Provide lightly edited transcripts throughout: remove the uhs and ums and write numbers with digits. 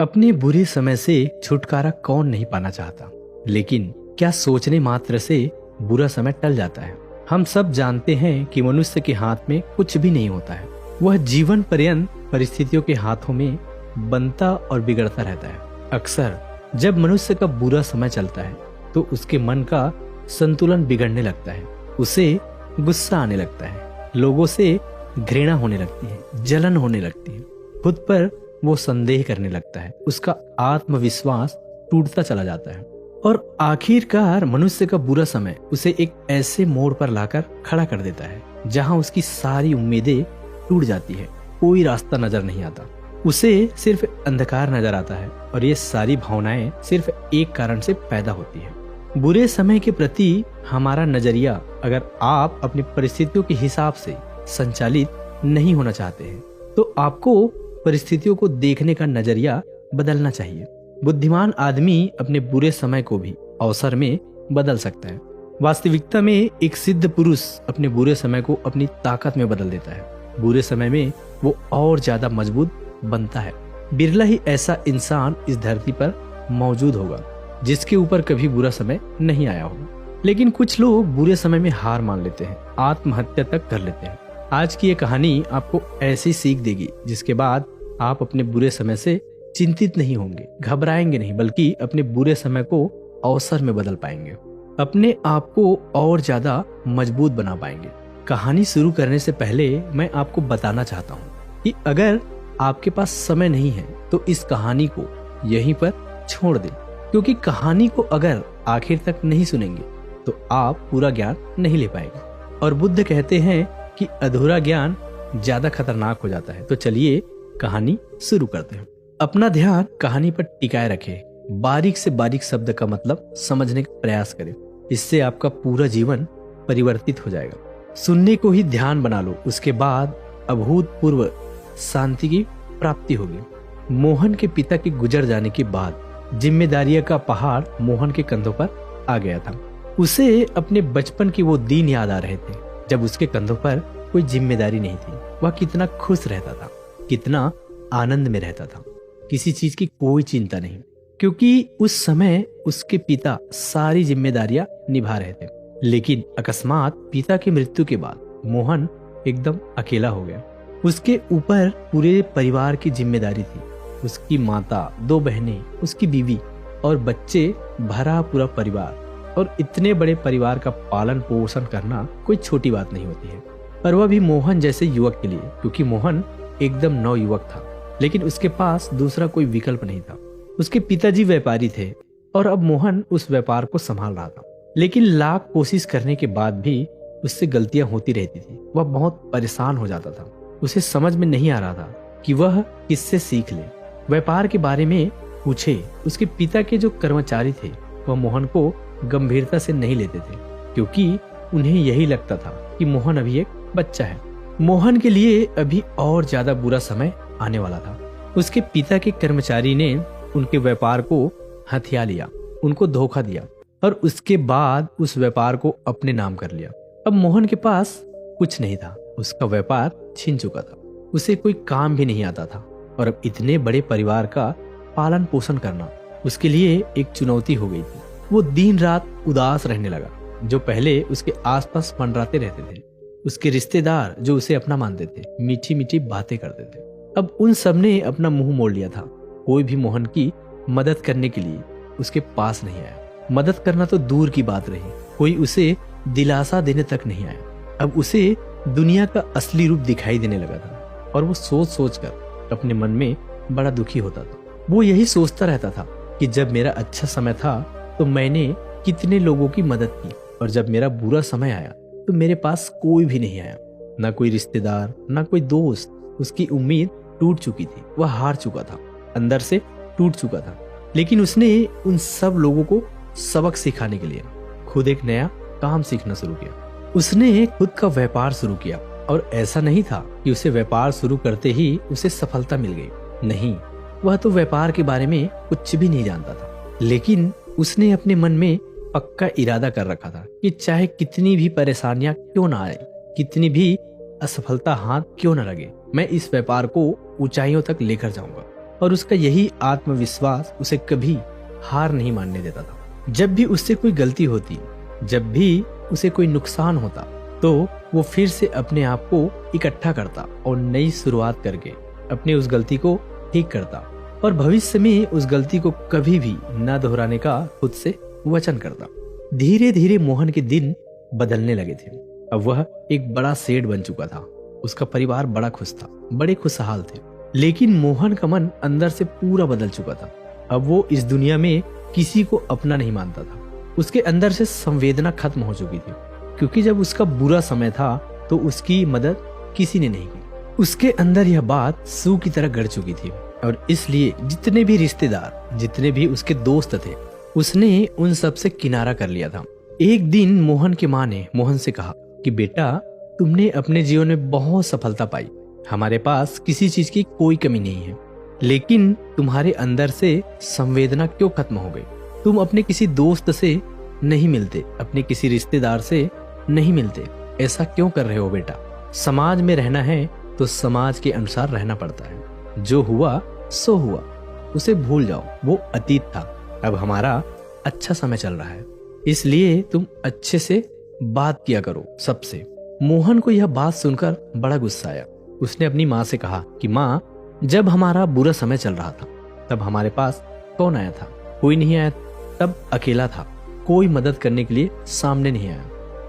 अपने बुरे समय से छुटकारा कौन नहीं पाना चाहता, लेकिन क्या सोचने मात्र से बुरा समय टल जाता है। हम सब जानते हैं कि मनुष्य के हाथ में कुछ भी नहीं होता है। वह जीवन पर्यंत परिस्थितियों के हाथों में बनता और बिगड़ता रहता है। अक्सर जब मनुष्य का बुरा समय चलता है तो उसके मन का संतुलन बिगड़ने लगता है, उसे गुस्सा आने लगता है, लोगों से घृणा होने लगती है, जलन होने लगती है, खुद पर वो संदेह करने लगता है, उसका आत्मविश्वास टूटता चला जाता है और आखिरकार मनुष्य का बुरा समय उसे एक ऐसे मोड़ पर लाकर खड़ा कर देता है जहां उसकी सारी उम्मीदें टूट जाती है। कोई रास्ता नजर नहीं आता, उसे सिर्फ अंधकार नजर आता है और ये सारी भावनाएं सिर्फ एक कारण से पैदा होती है, बुरे समय के प्रति हमारा नजरिया। अगर आप अपनी परिस्थितियों के हिसाब से संचालित नहीं होना चाहते हैं तो आपको परिस्थितियों को देखने का नजरिया बदलना चाहिए। बुद्धिमान आदमी अपने बुरे समय को भी अवसर में बदल सकता है। वास्तविकता में एक सिद्ध पुरुष अपने बुरे समय को अपनी ताकत में बदल देता है। बुरे समय में वो और ज्यादा मजबूत बनता है। बिरला ही ऐसा इंसान इस धरती पर मौजूद होगा जिसके ऊपर कभी बुरा समय नहीं आया होगा। लेकिन कुछ लोग बुरे समय में हार मान लेते हैं, आत्महत्या तक कर लेते हैं। आज की ये कहानी आपको ऐसी सीख देगी जिसके बाद आप अपने बुरे समय से चिंतित नहीं होंगे, घबराएंगे नहीं, बल्कि अपने बुरे समय को अवसर में बदल पाएंगे, अपने आप को और ज्यादा मजबूत बना पाएंगे। कहानी शुरू करने से पहले मैं आपको बताना चाहता हूँ कि अगर आपके पास समय नहीं है तो इस कहानी को यहीं पर छोड़ दें, क्योंकि कहानी को अगर आखिर तक नहीं सुनेंगे तो आप पूरा ज्ञान नहीं ले पाएंगे। और बुद्ध कहते हैं कि अधूरा ज्ञान ज्यादा खतरनाक हो जाता है। तो चलिए कहानी शुरू करते हैं। अपना ध्यान कहानी पर टिकाए रखें, बारीक से बारीक शब्द का मतलब समझने का प्रयास करें, इससे आपका पूरा जीवन परिवर्तित हो जाएगा। सुनने को ही ध्यान बना लो, उसके बाद अभूतपूर्व शांति की प्राप्ति होगी। मोहन के पिता के गुजर जाने के बाद जिम्मेदारियों का पहाड़ मोहन के कंधों पर आ गया था। उसे अपने बचपन के वो दिन याद आ रहे थे जब उसके कंधों पर कोई जिम्मेदारी नहीं थी। वह कितना खुश रहता था, कितना आनंद में रहता था, किसी चीज की कोई चिंता नहीं, क्योंकि उस समय उसके पिता सारी जिम्मेदारियां निभा रहे थे। लेकिन अकस्मात पिता की मृत्यु के बाद मोहन एकदम अकेला हो गया। उसके ऊपर पूरे परिवार की जिम्मेदारी थी, उसकी माता, 2 बहनें, उसकी बीवी और बच्चे, भरा पूरा परिवार। और इतने बड़े परिवार का पालन पोषण करना कोई छोटी बात नहीं होती है, पर वह भी मोहन जैसे युवक के लिए, क्योंकि मोहन एकदम नवयुवक था। लेकिन उसके पास दूसरा कोई विकल्प नहीं था। उसके पिताजी व्यापारी थे और अब मोहन उस व्यापार को संभाल रहा था। लेकिन लाख कोशिश करने के बाद भी उससे गलतियां होती रहती थी। वह बहुत परेशान हो जाता था। उसे समझ में नहीं आ रहा था कि वह किससे सीख ले, व्यापार के बारे में पूछे। उसके पिता के जो कर्मचारी थे वह मोहन को गंभीरता से नहीं लेते थे, क्योंकि उन्हें यही लगता था कि मोहन अभी एक बच्चा है। मोहन के लिए अभी और ज्यादा बुरा समय आने वाला था। उसके पिता के कर्मचारी ने उनके व्यापार को हथिया लिया, उनको धोखा दिया और उसके बाद उस व्यापार को अपने नाम कर लिया। अब मोहन के पास कुछ नहीं था, उसका व्यापार छिन चुका था, उसे कोई काम भी नहीं आता था और अब इतने बड़े परिवार का पालन पोषण करना उसके लिए एक चुनौती हो गई थी। वो दिन रात उदास रहने लगा। जो पहले उसके आसपास मंडराते रहते थे, उसके रिश्तेदार जो उसे अपना मानते थे, मीठी मीठी बातें करते थे, अब उन सब ने अपना मुंह मोड़ लिया था। कोई भी मोहन की मदद करने के लिए उसके पास नहीं आया। मदद करना तो दूर की बात रही, कोई उसे दिलासा देने तक नहीं आया। अब उसे दुनिया का असली रूप दिखाई देने लगा था और वो सोच सोच कर अपने मन में बड़ा दुखी होता था। वो यही सोचता रहता था कि जब मेरा अच्छा समय था तो मैंने कितने लोगों की मदद की, और जब मेरा बुरा समय आया तो मेरे पास कोई भी नहीं आया, ना कोई रिश्तेदार, ना कोई दोस्त। उसकी उम्मीद टूट चुकी थी, वह हार चुका था, अंदर से टूट चुका था। लेकिन उसने उन सब लोगों को सबक सिखाने के लिए खुद एक नया काम सीखना शुरू किया। उसने खुद का व्यापार शुरू किया और ऐसा नहीं था कि उसे व्यापार शुरू करते ही उसे सफलता मिल गई। नहीं, वह तो व्यापार के बारे में कुछ भी नहीं जानता था। लेकिन उसने अपने मन में पक्का इरादा कर रखा था कि चाहे कितनी भी परेशानियां क्यों ना आए, कितनी भी असफलता हाथ क्यों न लगे, मैं इस व्यापार को ऊंचाइयों तक लेकर जाऊंगा। और उसका यही आत्मविश्वास उसे कभी हार नहीं मानने देता था। जब भी उससे कोई गलती होती, जब भी उसे कोई नुकसान होता, तो वो फिर से अपने आप को इकट्ठा करता और नई शुरुआत करके अपनी उस गलती को ठीक करता और भविष्य में उस गलती को कभी भी न दोहराने का खुद से वचन करता। धीरे धीरे मोहन के दिन बदलने लगे थे। अब वह एक बड़ा सेठ बन चुका था। उसका परिवार बड़ा खुश था, बड़े खुशहाल थे। लेकिन मोहन का मन अंदर से पूरा बदल चुका था। अब वो इस दुनिया में किसी को अपना नहीं मानता था। उसके अंदर से संवेदना खत्म हो चुकी थी, क्योंकि जब उसका बुरा समय था तो उसकी मदद किसी ने नहीं की। उसके अंदर यह बात सू की तरह गड़ चुकी थी और इसलिए जितने भी रिश्तेदार, जितने भी उसके दोस्त थे, उसने उन सब से किनारा कर लिया था। एक दिन मोहन की माँ ने मोहन से कहा कि बेटा, तुमने अपने जीवन में बहुत सफलता पाई, हमारे पास किसी चीज की कोई कमी नहीं है, लेकिन तुम्हारे अंदर से संवेदना क्यों खत्म हो गई? तुम अपने किसी दोस्त से नहीं मिलते, अपने किसी रिश्तेदार से नहीं मिलते, ऐसा क्यों कर रहे हो बेटा? समाज में रहना है तो समाज के अनुसार रहना पड़ता है। जो हुआ सो हुआ, उसे भूल जाओ, वो अतीत था। अब हमारा अच्छा समय चल रहा है, इसलिए तुम अच्छे से बात किया करो सबसे। मोहन को यह बात सुनकर बड़ा गुस्सा आया। उसने अपनी माँ से कहा कि माँ, जब हमारा बुरा समय चल रहा था तब हमारे पास कौन आया था? कोई नहीं आया। तब अकेला था, कोई मदद करने के लिए सामने नहीं आया।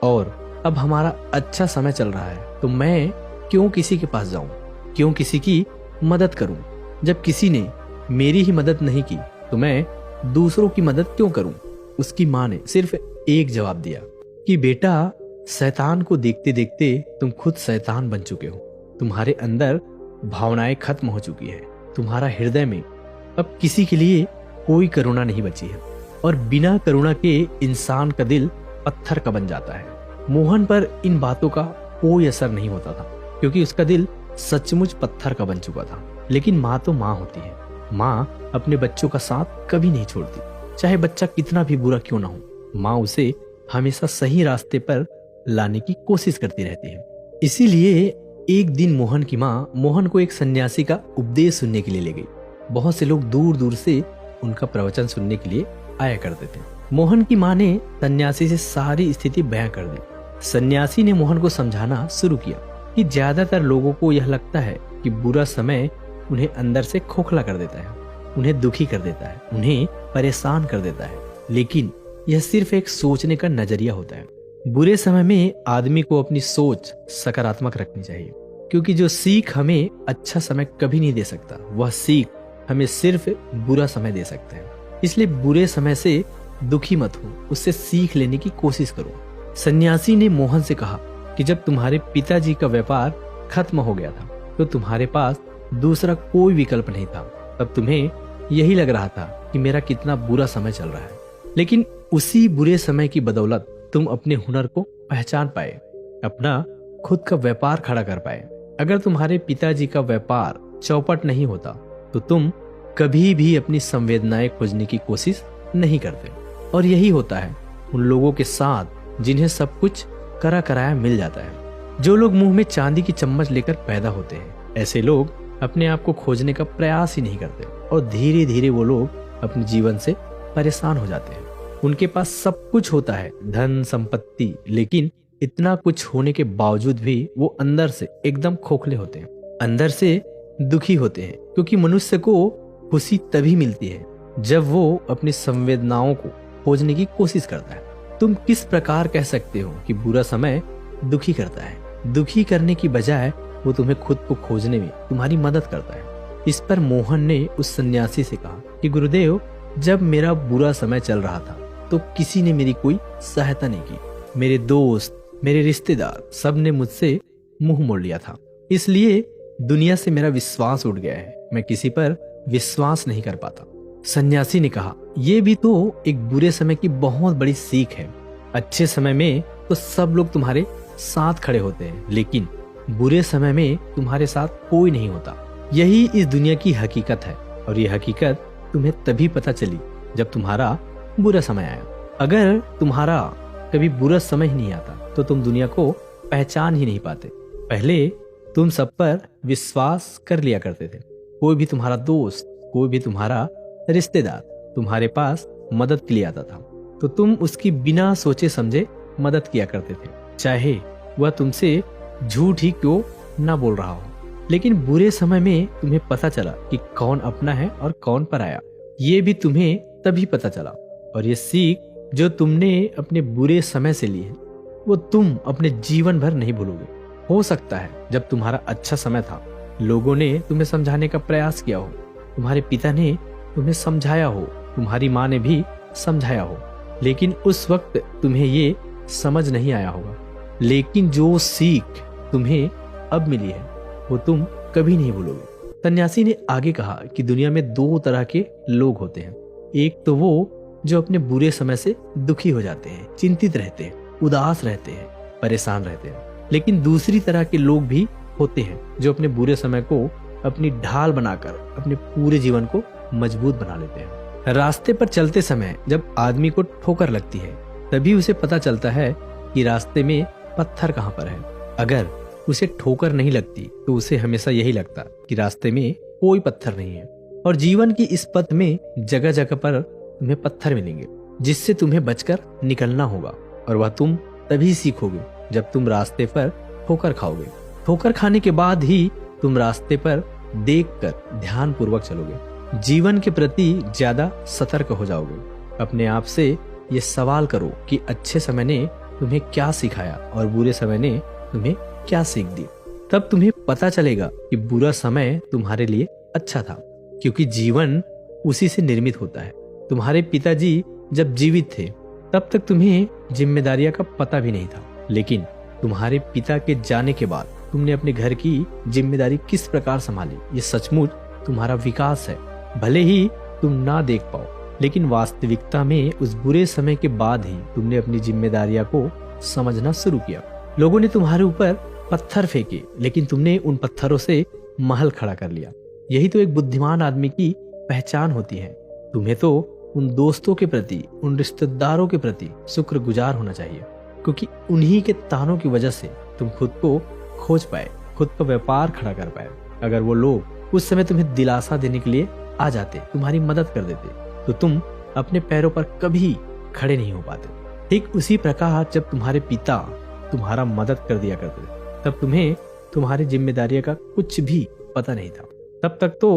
और अब हमारा अच्छा समय चल रहा है तो मैं क्यों किसी के पास जाऊं, क्यों किसी की मदद करूं? जब किसी ने मेरी ही मदद नहीं की तो मैं दूसरों की मदद क्यों करूं? उसकी माँ ने सिर्फ एक जवाब दिया कि बेटा, शैतान को देखते देखते तुम खुद शैतान बन चुके हो। तुम्हारे अंदर भावनाएं खत्म हो चुकी है। तुम्हारा हृदय में अब किसी के लिए कोई करुणा नहीं बची है और बिना करुणा के इंसान का दिल पत्थर का बन जाता है। मोहन पर इन बातों का कोई असर नहीं होता था, क्योंकि उसका दिल सचमुच पत्थर का बन चुका था। लेकिन माँ तो माँ होती है। माँ अपने बच्चों का साथ कभी नहीं छोड़ती, चाहे बच्चा कितना भी बुरा क्यों ना हो। माँ उसे हमेशा सही रास्ते पर लाने की कोशिश करती रहती है। इसीलिए एक दिन मोहन की माँ मोहन को एक सन्यासी का उपदेश सुनने के लिए ले गई। बहुत से लोग दूर दूर से उनका प्रवचन सुनने के लिए आया करते थे। मोहन की माँ ने सन्यासी से सारी स्थिति बयां कर दी। सन्यासी ने मोहन को समझाना शुरू किया कि ज्यादातर लोगों को यह लगता है कि बुरा समय उन्हें अंदर से खोखला कर देता है, उन्हें दुखी कर देता है, उन्हें परेशान कर देता है। लेकिन यह सिर्फ एक सोचने का नजरिया होता है। बुरे समय में आदमी को अपनी सोच सकारात्मक रखनी चाहिए, क्योंकि जो सीख हमें अच्छा समय कभी नहीं दे सकता, वह सीख हमें सिर्फ बुरा समय दे सकता है। इसलिए बुरे समय से दुखी मत हो, उससे सीख लेने की कोशिश करो। सन्यासी ने मोहन से कहा कि जब तुम्हारे पिताजी का व्यापार खत्म हो गया था तो तुम्हारे पास दूसरा कोई विकल्प नहीं था। तब तुम्हें यही लग रहा था कि मेरा कितना बुरा समय चल रहा है, लेकिन उसी बुरे समय की बदौलत तुम अपने हुनर को पहचान पाए, अपना खुद का व्यापार खड़ा कर पाए। अगर तुम्हारे पिताजी का व्यापार चौपट नहीं होता तो तुम कभी भी अपनी संवेदनाएं खोजने की कोशिश नहीं करते। और यही होता है उन लोगों के साथ जिन्हें सब कुछ करा कराया मिल जाता है। जो लोग मुंह में चांदी की चम्मच लेकर पैदा होते हैं, ऐसे लोग अपने आप को खोजने का प्रयास ही नहीं करते और धीरे धीरे वो लोग अपने जीवन से परेशान हो जाते हैं। उनके पास सब कुछ होता है, धन संपत्ति, लेकिन इतना कुछ होने के बावजूद भी वो अंदर से एकदम खोखले होते हैं, अंदर से दुखी होते हैं। क्योंकि मनुष्य को खुशी तभी मिलती है जब वो अपनी संवेदनाओं को खोजने की कोशिश करता है। तुम किस प्रकार कह सकते हो कि बुरा समय दुखी करता है? दुखी करने की बजाय वो तुम्हें खुद को खोजने में तुम्हारी मदद करता है। इस पर मोहन ने उस सन्यासी से कहा कि गुरुदेव, जब मेरा बुरा समय चल रहा था तो किसी ने मेरी कोई सहायता नहीं की। मेरे दोस्त, मेरे रिश्तेदार, सब ने मुझसे मुंह मोड़ लिया था। इसलिए दुनिया से मेरा विश्वास उठ गया है, मैं किसी पर विश्वास नहीं कर पाता। सन्यासी ने कहा, यह भी तो एक बुरे समय की बहुत बड़ी सीख है। अच्छे समय में तो सब लोग तुम्हारे साथ खड़े होते हैं, लेकिन बुरे समय में तुम्हारे साथ कोई नहीं होता। यही इस दुनिया की हकीकत है और ये हकीकत तुम्हें तभी पता चली जब तुम्हारा बुरा समय आया। अगर तुम्हारा कभी बुरा समय ही नहीं आता तो तुम दुनिया को पहचान ही नहीं पाते। पहले तुम सब पर विश्वास कर लिया करते थे। कोई भी तुम्हारा दोस्त, कोई भी तुम्हारा रिश्तेदार तुम्हारे पास मदद के लिए आता था तो तुम उसकी बिना सोचे समझे मदद किया करते थे, चाहे वह तुमसे झूठ ही क्यों ना बोल रहा हो। लेकिन बुरे समय में तुम्हें पता चला कि कौन अपना है और कौन पराया। ये भी तुम्हें तभी पता चला, और ये सीख जो तुमने अपने बुरे समय से ली है वो तुम अपने जीवन भर नहीं भूलोगे। हो सकता है जब तुम्हारा अच्छा समय था लोगों ने तुम्हें समझाने का प्रयास किया हो, तुम्हारे पिता ने तुम्हें समझाया हो, तुम्हारी माँ ने भी समझाया हो, लेकिन उस वक्त तुम्हें ये समझ नहीं आया होगा। लेकिन जो सीख तुम्हें अब मिली है वो तुम कभी नहीं भूलोगे। सन्यासी ने आगे कहा कि दुनिया में दो तरह के लोग होते हैं। एक तो वो जो अपने बुरे समय से दुखी हो जाते हैं, चिंतित रहते हैं, उदास रहते हैं, परेशान रहते हैं। लेकिन दूसरी तरह के लोग भी होते हैं जो अपने बुरे समय को अपनी ढाल बनाकर अपने पूरे जीवन को मजबूत बना लेते हैं। रास्ते पर चलते समय जब आदमी को ठोकर लगती है तभी उसे पता चलता है कि रास्ते में पत्थर कहाँ पर है। अगर उसे ठोकर नहीं लगती तो उसे हमेशा यही लगता कि रास्ते में कोई पत्थर नहीं है। और जीवन की इस पथ में जगह जगह पर तुम्हें पत्थर मिलेंगे जिससे तुम्हें बचकर निकलना होगा, और वह तुम तभी सीखोगे जब तुम रास्ते पर ठोकर खाओगे। ठोकर खाने के बाद ही तुम रास्ते पर देखकर ध्यान पूर्वक चलोगे, जीवन के प्रति ज्यादा सतर्क हो जाओगे। अपने आप से ये सवाल करो कि अच्छे समय ने तुम्हें क्या सिखाया और बुरे समय ने तुम्हें क्या सीख दी। तब तुम्हें पता चलेगा कि बुरा समय तुम्हारे लिए अच्छा था, क्योंकि जीवन उसी से निर्मित होता है। तुम्हारे पिताजी जब जीवित थे तब तक तुम्हें जिम्मेदारियां का पता भी नहीं था, लेकिन तुम्हारे पिता के जाने के बाद तुमने अपने घर की जिम्मेदारी किस प्रकार संभाली, ये सचमुच तुम्हारा विकास है। भले ही तुम ना देख पाओ, लेकिन वास्तविकता में उस बुरे समय के बाद ही तुमने अपनी जिम्मेदारियां को समझना शुरू किया। लोगों ने तुम्हारे ऊपर पत्थर फेंके, लेकिन तुमने उन पत्थरों से महल खड़ा कर लिया। यही तो एक बुद्धिमान आदमी की पहचान होती है। तुम्हें तो उन दोस्तों के प्रति, उन रिश्तेदारों के प्रति शुक्रगुजार होना चाहिए, क्योंकि उन्हीं के तानों की वजह से तुम खुद को खोज पाए, खुद का व्यापार खड़ा कर पाए। अगर वो लोग उस समय तुम्हें दिलासा देने के लिए आ जाते, तुम्हारी मदद कर देते, तो तुम अपने पैरों पर कभी खड़े नहीं हो पाते। ठीक उसी प्रकार जब तुम्हारे पिता तुम्हारा मदद कर दिया करते थे तब तुम्हें तुम्हारी जिम्मेदारियों का कुछ भी पता नहीं था। तब तक तो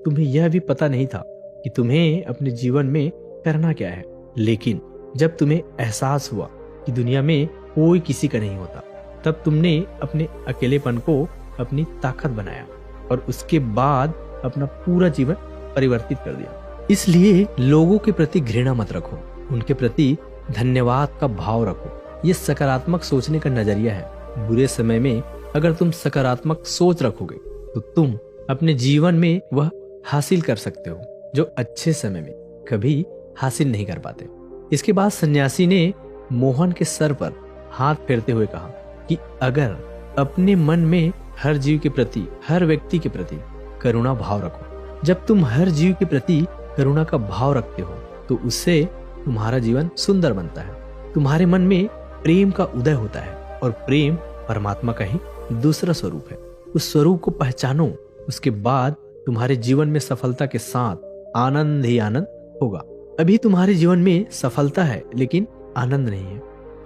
तुम्हें यह भी पता नहीं था कि तुम्हें अपने जीवन में करना क्या है। लेकिन जब तुम्हें एहसास हुआ कि दुनिया में कोई किसी का नहीं होता, तब तुमने अपने अकेलेपन को अपनी ताकत बनाया और उसके बाद अपना पूरा जीवन परिवर्तित कर दिया। इसलिए लोगों के प्रति घृणा मत रखो, उनके प्रति धन्यवाद का भाव रखो। ये सकारात्मक सोचने का नजरिया है। बुरे समय में अगर तुम सकारात्मक सोच रखोगे तो तुम अपने जीवन में वह हासिल कर सकते हो जो अच्छे समय में कभी हासिल नहीं कर पाते। इसके बाद सन्यासी ने मोहन के सर पर हाथ फेरते हुए कहा कि अगर अपने मन में हर जीव के प्रति, हर व्यक्ति के प्रति करुणा भाव रखो, जब तुम हर जीव के प्रति करुणा का भाव रखते हो तो उससे तुम्हारा जीवन सुंदर बनता है। तुम्हारे मन में प्रेम का उदय होता है, और प्रेम परमात्मा का ही दूसरा स्वरूप है। उस स्वरूप को पहचानो, उसके बाद तुम्हारे जीवन में सफलता के साथ आनंद ही आनंद होगा। अभी तुम्हारे जीवन में सफलता है लेकिन आनंद नहीं है।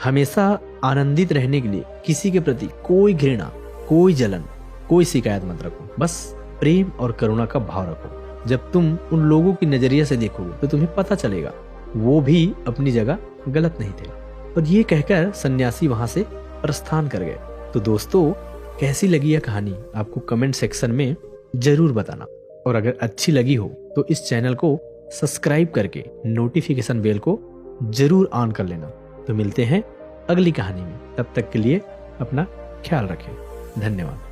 हमेशा आनंदित रहने के लिए किसी के प्रति कोई घृणा, कोई जलन, कोई शिकायत मत रखो, बस प्रेम और करुणा का भाव रखो। जब तुम उन लोगों की नजरिए से देखोगे तो तुम्हें पता चलेगा वो भी अपनी जगह गलत नहीं थे। और ये कहकर सन्यासी वहां से प्रस्थान कर गए। तो दोस्तों, कैसी लगी यह कहानी आपको कमेंट सेक्शन में जरूर बताना, और अगर अच्छी लगी हो तो इस चैनल को सब्सक्राइब करके नोटिफिकेशन बेल को जरूर ऑन कर लेना। तो मिलते हैं अगली कहानी में, तब तक के लिए अपना ख्याल रखें। धन्यवाद।